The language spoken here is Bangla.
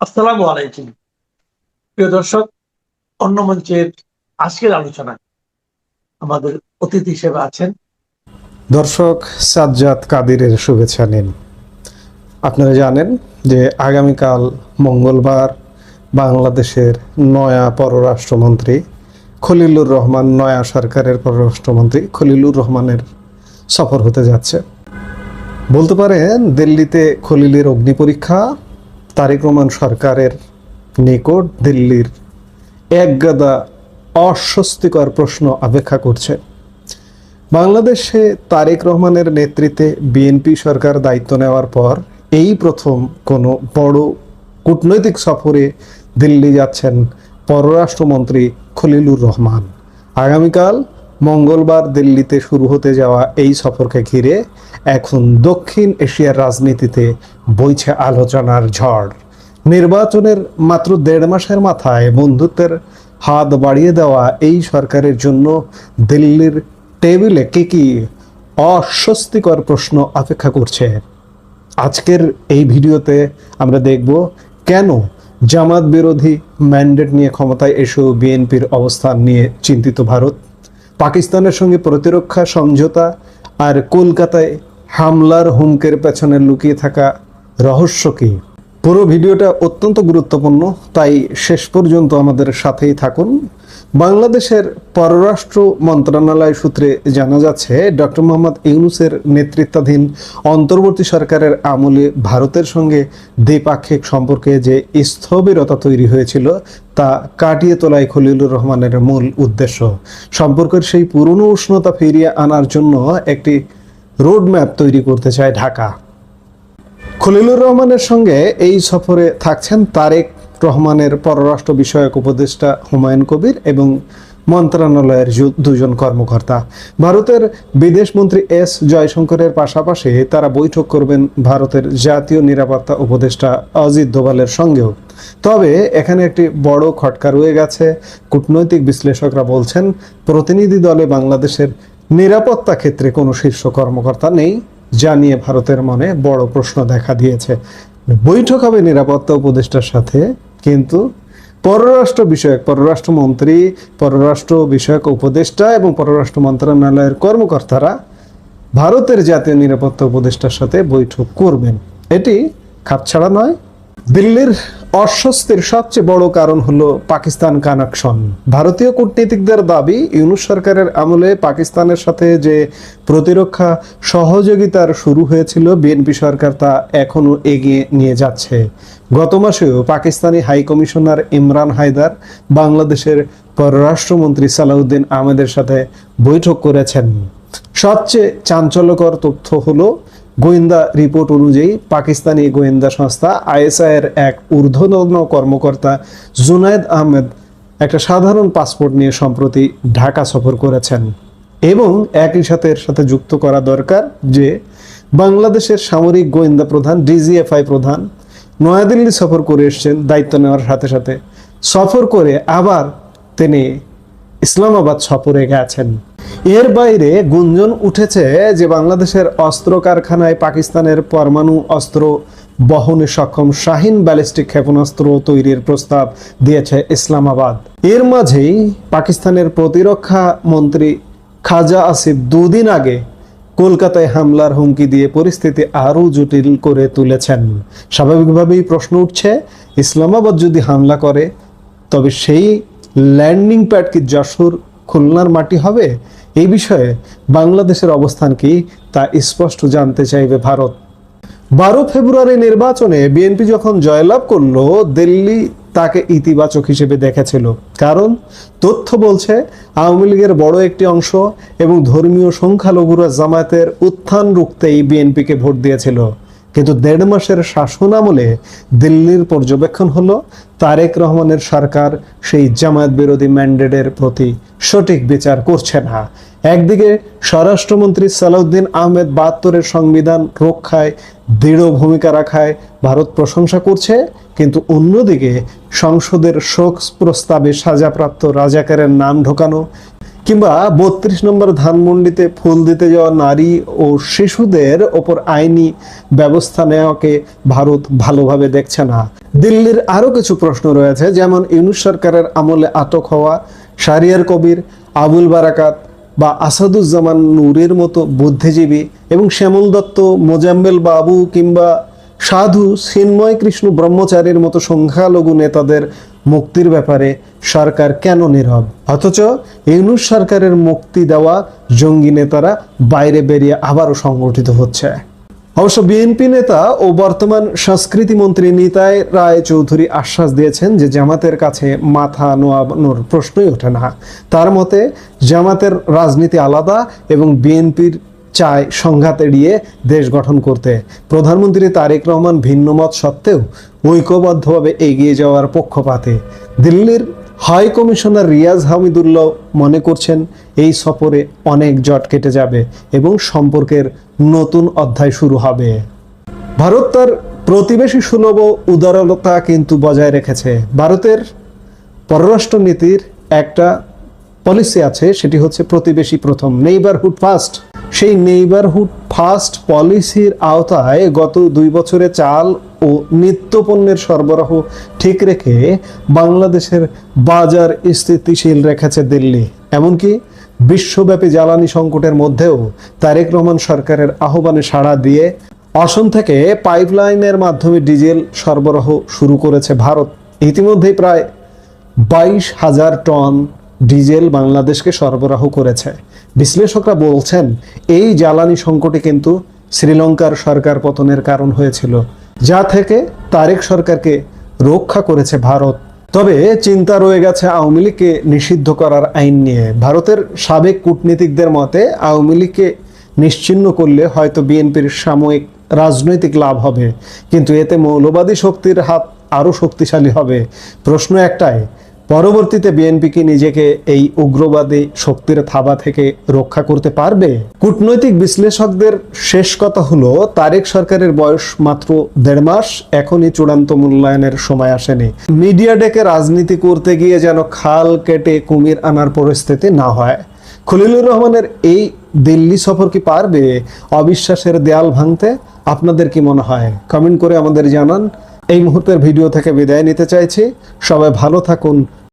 আসসালামু আলাইকুম। প্রিয় দর্শক, অন্য মঞ্চের আজকের আলোচনায় আমাদের অতিথি হিসেবে আছেন দর্শক সাজ্জাদ কাদিরের শুভেচ্ছা নিন। আপনারা জানেন যে আগামীকাল মঙ্গলবার বাংলাদেশের নয়া পররাষ্ট্রমন্ত্রী খলিলুর রহমান, নয়া সরকারের পররাষ্ট্রমন্ত্রী খলিলুর রহমানের সফর হতে যাচ্ছে। বলতে পারেন দিল্লিতে খলিলের অগ্নিপরীক্ষা। তারেক রহমান সরকারের নিকট দিল্লির একগাদা অস্বস্তিকর প্রশ্ন অপেক্ষা করছে। বাংলাদেশে তারেক রহমানের নেতৃত্বে বিএনপি সরকার দায়িত্ব নেওয়ার পর এই প্রথম কোনো বড় কূটনৈতিক সফরে দিল্লি যাচ্ছেন পররাষ্ট্রমন্ত্রী খলিলুর রহমান। আগামীকাল মঙ্গলবার দিল্লিতে শুরু হতে যাওয়া এই সফরকে ঘিরে এখন দক্ষিণ এশিয়ার রাজনীতিতে বইছে আলোচনার ঝড়। নির্বাচনের মাত্র 1.5 মাসের মাথায় বন্ধুত্বের হাত বাড়িয়ে দেওয়া এই সরকারের জন্য দিল্লির টেবিলে কি অস্বস্তিকর প্রশ্ন অপেক্ষা করছে। আজকের এই ভিডিওতে আমরা দেখব কেন জামাত বিরোধী ম্যান্ডেট নিয়ে ক্ষমতায় এসেও বিএনপির অবস্থান নিয়ে চিন্তিত ভারত, পাকিস্তানের সঙ্গে প্রতিরক্ষা সমঝোতা আর কলকাতায় হামলার হুমকের পেছনে লুকিয়ে থাকা রহস্য কি। পুরো ভিডিওটা অত্যন্ত গুরুত্বপূর্ণ, তাই শেষ পর্যন্ত আমাদের সাথেই থাকুন। বাংলাদেশের পররাষ্ট্র মন্ত্রণালয় সূত্রে জানা যাচ্ছে, ডক্টর মোহাম্মদ ইউনূসের নেতৃত্বাধীন অন্তর্বর্তী সরকারের আমলে ভারতের সঙ্গে দ্বিপাক্ষিক সম্পর্কে যে স্থবিরতা তৈরি হয়েছিল তা কাটিয়ে তোলাই খলিলুর রহমানের মূল উদ্দেশ্য। সম্পর্কের সেই পুরনো উষ্ণতা ফিরিয়ে আনার জন্য একটি রোডম্যাপ তৈরি করতে চায় ঢাকা। খলিলুর রহমানের সঙ্গে এই সফরে থাকছেন তারেক রহমানের পররাষ্ট্র বিষয়ক উপদেষ্টা হুমায়ুন কবির এবং মন্ত্রণালয়ের 2জন কর্মকর্তা। ভারতের বিদেশমন্ত্রী এস জয়শঙ্করের পাশাপাশি তারা বৈঠক করবেন ভারতের জাতীয় নিরাপত্তা উপদেষ্টা অজিত দোভালের সঙ্গেও। তবে এখানে একটি বড় খটকা রয়ে গেছে। কূটনৈতিক বিশ্লেষকরা বলছেন, প্রতিনিধি দলে বাংলাদেশের নিরাপত্তা ক্ষেত্রে কোনো শীর্ষ কর্মকর্তা নেই, যা নিয়ে ভারতের মনে বড় প্রশ্ন দেখা দিয়েছে। বৈঠক হবে নিরাপত্তা উপদেষ্টার সাথে, কিন্তু পররাষ্ট্রমন্ত্রী, পররাষ্ট্র বিষয়ক উপদেষ্টা এবং পররাষ্ট্র মন্ত্রণালয়ের কর্মকর্তারা ভারতের জাতীয় নিরাপত্তা উপদেষ্টার সাথে বৈঠক করবেন। এটি খাপছাড়া নয়। দিল্লির অস্বস্তির সবচেয়ে বড় কারণ হলো পাকিস্তান কানেকশন। ভারতীয় কূটনীতিকদের দাবি, ইউনূস সরকারের আমলে পাকিস্তানের সাথে যে প্রতিরক্ষা সহযোগিতার শুরু হয়েছিল বিএনপি সরকার তা এখনো এগিয়ে নিয়ে যাচ্ছে। গত মাসেও পাকিস্তানি হাই কমিশনার ইমরান হায়দার বাংলাদেশের পররাষ্ট্রমন্ত্রী সালাউদ্দিন আহমেদের সাথে বৈঠক করেছেন। সবচেয়ে চাঞ্চল্যকর তথ্য হলো, গোয়েন্দা রিপোর্ট অনুযায়ী পাকিস্তানি গোয়েন্দা সংস্থা আইএসআইয়ের এক ঊর্ধ্বতন কর্মকর্তা জুনায়েদ আহমেদ একটা সাধারণ পাসপোর্ট নিয়ে সম্প্রতি ঢাকা সফর করেছেন। এবং একই সাথে এর সাথে যুক্ত করা দরকার যে বাংলাদেশের সামরিক গোয়েন্দা প্রধান ডিজিএফআই প্রধান নয়াদিল্লি সফর করে এসেছেন দায়িত্ব নেওয়ার সাথে সাথে। সফর করে আবার তিনি ইসলামাবাদ সফরে গেছেন। এর বাইরে গুঞ্জন উঠেছে যে বাংলাদেশের অস্ত্র কারখানায় পাকিস্তানের পরমাণু অস্ত্র বহনে সক্ষম শাহিন ব্যালিস্টিক ক্ষেপণাস্ত্র তৈরির প্রস্তাব দিয়েছে ইসলামাবাদ। এর মাঝেই পাকিস্তানের প্রতিরক্ষা মন্ত্রী খাজা আসিফ 2 দিন আগে কলকাতায় হামলার হুমকি দিয়ে পরিস্থিতি আরও জটিল করে তুলেছেন। স্বাভাবিকভাবেই প্রশ্ন উঠছে, ইসলামাবাদ যদি হামলা করে তবে সেই ল্যান্ডিং প্যাড কি যশোর, খুলনার মাটি হবে? এই বিষয়ে বাংলাদেশের অবস্থান কি তা স্পষ্ট জানতে চাইবে ভারত। 12 ফেব্রুয়ারি নির্বাচনে বিএনপি যখন জয়লাভ করলো, দিল্লি তাকে ইতিবাচক হিসেবে দেখেছিল। কারণ তথ্য বলছে আওয়ামী লীগের বড় একটি অংশ এবং ধর্মীয় সংখ্যালঘুরা জামায়াতের উত্থান রুখতেই বিএনপিকে ভোট দিয়েছিল। কিন্তু 1.5 মাসের শাসন আমলে দিল্লির পর্যবেক্ষণ হলো, তারেক রহমানের সরকার সেই জামায়াত বিরোধী ম্যান্ডেটের প্রতি সঠিক বিচার করছে না। একদিকে স্বরাষ্ট্রমন্ত্রী সালাউদ্দিন আহমেদ 72-এর সংবিধান রক্ষায় দৃঢ় ভূমিকা রাখায় ভারত প্রশংসা করছে, কিন্তু অন্যদিকে সংসদের শোক প্রস্তাবে সাজাপ্রাপ্ত রাজাকারের নাম ঢোকানো কিংবা 32 নম্বর ধানমন্ডিতে ফুল দিতে যাওয়া নারী ও শিশুদের ওপর আইনি ব্যবস্থা নেওয়াকে ভারত ভালোভাবে দেখছে না। দিল্লির আরো কিছু প্রশ্ন রয়েছে, যেমন ইউনূস সরকারের আমলে আটক হওয়া শাহরিয়ার কবির, আবুল বারাকাত বা আসাদুজ্জামান নূরের মতো বুদ্ধিজীবী এবং শ্যামল দত্ত, মোজাম্মেল বাবু কিংবা সাধু চিন্ময় কৃষ্ণ ব্রহ্মচারীর মতো সংখ্যালঘু নেতাদের মুক্তির ব্যাপারে সরকার কেন নীরব? অথচ ইউনূস সরকারের মুক্তি দেওয়া জঙ্গি নেতারা বাইরে বেরিয়ে আবারও সংগঠিত হচ্ছে। অবশ্য বিএনপি নেতা ও বর্তমান সংস্কৃতি মন্ত্রী নিতাই রায় চৌধুরী আশ্বাস দিয়েছেন যে জামাতের কাছে মাথা নোয়ানোর প্রশ্নই ওঠে না। তার মতে জামাতের রাজনীতি আলাদা এবং বিএনপির চায় সংঘাত এড়িয়ে দেশ গঠন করতে। প্রধানমন্ত্রী তারেক রহমান ভিন্ন মত সত্ত্বেও ঐক্যবদ্ধভাবে এগিয়ে যাওয়ার পক্ষপাতে। দিল্লির হাই কমিশনার রিয়াজ হামিদুল্লাহ মনে করছেন এই সফরে অনেক জট কেটে যাবে এবং সম্পর্কের নতুন অধ্যায় শুরু হবে। ভারত তার প্রতিবেশী সুলভ উদারতা কিন্তু বজায় রেখেছে। ভারতের পররাষ্ট্র নীতির একটা পলিসি আছে, সেটি হচ্ছে প্রতিবেশী প্রথম, নেইবারহুড ফার্স্ট। সেই নেইবারহুড ফার্স্ট পলিসির আওতায় গত 2 বছরে চাল ও নিত্যপণ্যের সরবরাহ ঠিক রেখে বাংলাদেশের বাজার স্থিতিশীল রেখেছে দিল্লি। এমনকি বিশ্বব্যাপী জ্বালানি সংকটের মধ্যেও তারেক রহমান সরকারের আহ্বানে সাড়া দিয়ে অসম থেকে পাইপলাইনের মাধ্যমে ডিজেল সরবরাহ শুরু করেছে ভারত। ইতিমধ্যেই প্রায় 22,000 টন ডিজেল বাংলাদেশকে সরবরাহ করেছে। বিশ্লেষকরা বলছেন এই জ্বালানি সংকটে কিন্তু শ্রীলঙ্কার সরকার পতনের কারণ হয়েছিল, যা থেকে তারেক সরকারকে রক্ষা করেছে ভারত। তবে চিন্তা রয়ে গেছে আওয়ামী লীগকে নিষিদ্ধ করার আইন নিয়ে। ভারতের সাবেক কূটনীতিকদের মতে আওয়ামী লীগকে নিশ্চিহ্ন করলে হয়তো বিএনপির সাময়িক রাজনৈতিক লাভ হবে, কিন্তু এতে মৌলবাদী শক্তির হাত আরো শক্তিশালী হবে। প্রশ্ন একটাই, পরবর্তীতে বিএনপি কি নিজেকে এই উগ্রবাদী শক্তির থাবা থেকে রক্ষা করতে পারবে? কূটনৈতিক বিশ্লেষকদের শেষ কথা হলো, তারেক সরকারের বয়স মাত্র 1.5 মাস, এখনই চূড়ান্ত মূল্যায়নের সময় আসেনি। মিডিয়া ডেকে রাজনীতি করতে গিয়ে যেন খাল কেটে কুমির আনার পরিস্থিতি না হয়। খলিলুর রহমানের এই দিল্লি সফর কি পারবে অবিশ্বাসের দেয়াল ভাঙতে? আপনাদের কি মনে হয়? কমেন্ট করে আমাদের জানান। এই মুহূর্তের ভিডিও থেকে বিদায় নিতে চাইছি। সবাই ভালো থাকুন,